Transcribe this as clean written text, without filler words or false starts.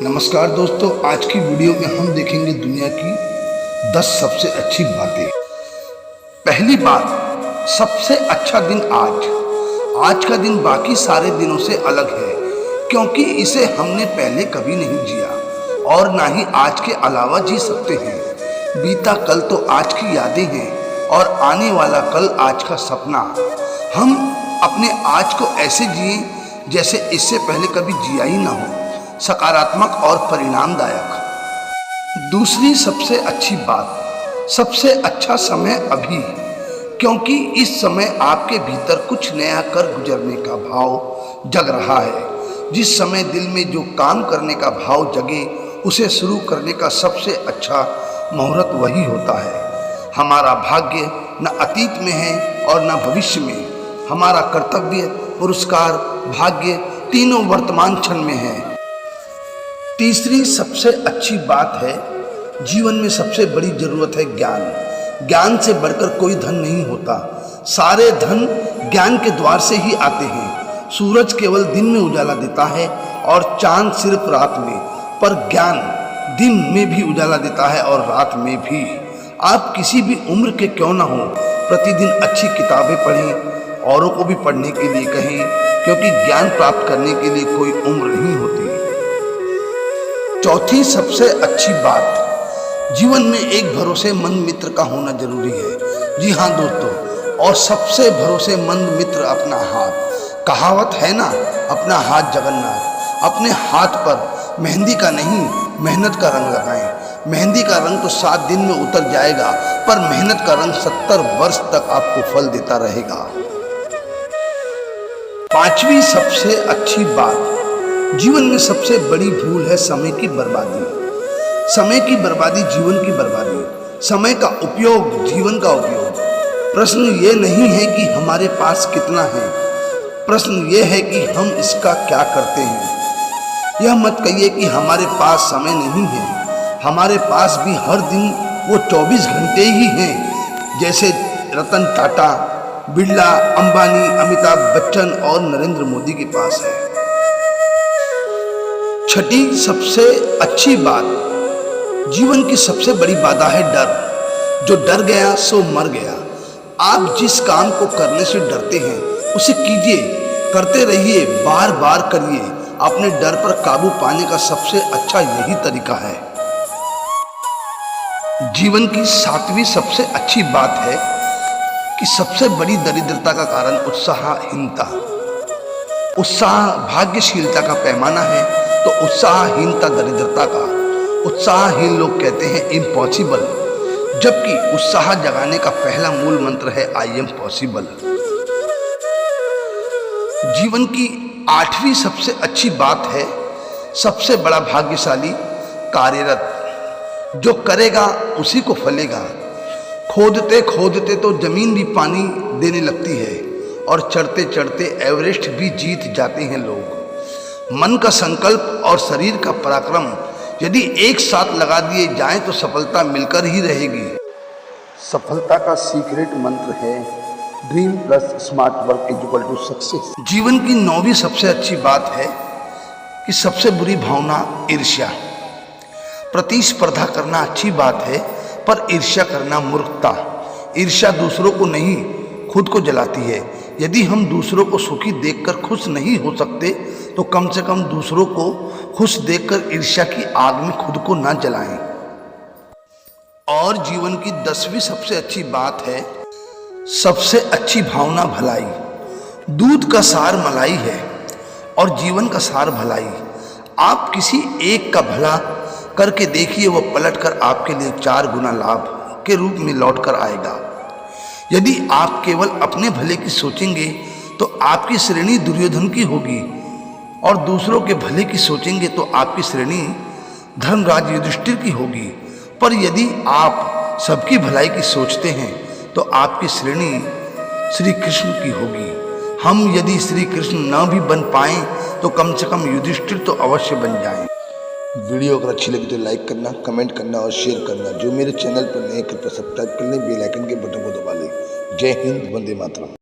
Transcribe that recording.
नमस्कार दोस्तों, आज की वीडियो में हम देखेंगे दुनिया की 10 सबसे अच्छी बातें। पहली बात, सबसे अच्छा दिन आज। आज का दिन बाकी सारे दिनों से अलग है क्योंकि इसे हमने पहले कभी नहीं जिया और ना ही आज के अलावा जी सकते हैं। बीता कल तो आज की यादें हैं और आने वाला कल आज का सपना। हम अपने आज को ऐसे जिए जैसे इससे पहले कभी जिया ही ना हो, सकारात्मक और परिणामदायक। दूसरी सबसे अच्छी बात, सबसे अच्छा समय अभी, क्योंकि इस समय आपके भीतर कुछ नया कर गुजरने का भाव जग रहा है। जिस समय दिल में जो काम करने का भाव जगे उसे शुरू करने का सबसे अच्छा मुहूर्त वही होता है। हमारा भाग्य न अतीत में है और न भविष्य में। हमारा कर्तव्य, पुरस्कार, भाग्य तीनों वर्तमान क्षण में है। तीसरी सबसे अच्छी बात है, जीवन में सबसे बड़ी जरूरत है ज्ञान। ज्ञान से बढ़कर कोई धन नहीं होता। सारे धन ज्ञान के द्वार से ही आते हैं। सूरज केवल दिन में उजाला देता है और चांद सिर्फ रात में, पर ज्ञान दिन में भी उजाला देता है और रात में भी। आप किसी भी उम्र के क्यों ना हो, प्रतिदिन अच्छी किताबें पढ़ें, औरों को भी पढ़ने के लिए कहें, क्योंकि ज्ञान प्राप्त करने के लिए कोई उम्र नहीं होती। चौथी सबसे अच्छी बात, जीवन में एक भरोसेमंद मित्र का होना जरूरी है। जी हाँ दोस्तों, और सबसे भरोसेमंद मित्र अपना हाथ। कहावत है ना, अपना हाथ जगन्नाथ। अपने हाथ पर मेहंदी का नहीं, मेहनत का रंग लगाएं। मेहंदी का रंग तो 7 दिन में उतर जाएगा, पर मेहनत का रंग 70 वर्ष तक आपको फल देता रहेगा। पांचवी सबसे अच्छी बात, जीवन में सबसे बड़ी भूल है समय की बर्बादी। समय की बर्बादी जीवन की बर्बादी। समय का उपयोग जीवन का उपयोग। प्रश्न ये नहीं है कि हमारे पास कितना है, प्रश्न ये है कि हम इसका क्या करते हैं। यह मत कहिए कि हमारे पास समय नहीं है। हमारे पास भी हर दिन वो 24 घंटे ही हैं, जैसे रतन टाटा, बिरला, अंबानी, अमिताभ बच्चन और नरेंद्र मोदी के पास है। छठी सबसे अच्छी बात, जीवन की सबसे बड़ी बाधा है डर। जो डर गया सो मर गया। आप जिस काम को करने से डरते हैं उसे कीजिए, करते रहिए, बार बार करिए। अपने डर पर काबू पाने का सबसे अच्छा यही तरीका है। जीवन की सातवीं सबसे अच्छी बात है कि सबसे बड़ी दरिद्रता का कारण उत्साहहीनता। उत्साह भाग्यशीलता का पैमाना है, तो उत्साहहीनता दरिद्रता का। उत्साहहीन लोग कहते हैं इम्पॉसिबल, जबकि उत्साह जगाने का पहला मूल मंत्र है आई एम पॉसिबल। जीवन की आठवीं सबसे अच्छी बात है, सबसे बड़ा भाग्यशाली कार्यरत। जो करेगा उसी को फलेगा। खोदते खोदते तो जमीन भी पानी देने लगती है और चढ़ते चढ़ते एवरेस्ट भी जीत जाते हैं लोग। मन का संकल्प और शरीर का पराक्रम यदि एक साथ लगा दिए जाएं तो सफलता मिलकर ही रहेगी। सफलता का सीक्रेट मंत्र है dream plus smart work equal to success. जीवन की 9वीं सबसे अच्छी बात है कि सबसे बुरी भावना ईर्ष्या। प्रतिस्पर्धा करना अच्छी बात है, पर ईर्ष्या करना मूर्खता। ईर्ष्या दूसरों को नहीं, खुद को जलाती है। यदि हम दूसरों को सुखी देखकर खुश नहीं हो सकते तो कम से कम दूसरों को खुश देखकर ईर्ष्या की आग में खुद को ना जलाएं। और जीवन की 10वीं सबसे अच्छी बात है, सबसे अच्छी भावना भलाई। दूध का सार मलाई है और जीवन का सार भलाई। आप किसी एक का भला करके देखिए, वह पलटकर आपके लिए 4 गुना लाभ के रूप में लौट कर आएगा। यदि आप केवल अपने भले की सोचेंगे तो आपकी श्रेणी दुर्योधन की होगी, और दूसरों के भले की सोचेंगे तो आपकी श्रेणी धर्मराज युधिष्ठिर की होगी। पर यदि आप सबकी भलाई की सोचते हैं तो आपकी श्रेणी श्री कृष्ण की होगी। हम यदि श्री कृष्ण न भी बन पाएं तो कम से कम युधिष्ठिर तो अवश्य बन जाएं। वीडियो अगर अच्छी लगी तो लाइक करना, कमेंट करना और शेयर करना। जो मेरे चैनल पर नए कृपया सब्सक्राइब कर लें, बेल आइकन के बटन को दबा लें। जय हिंद, वंदे मातरम।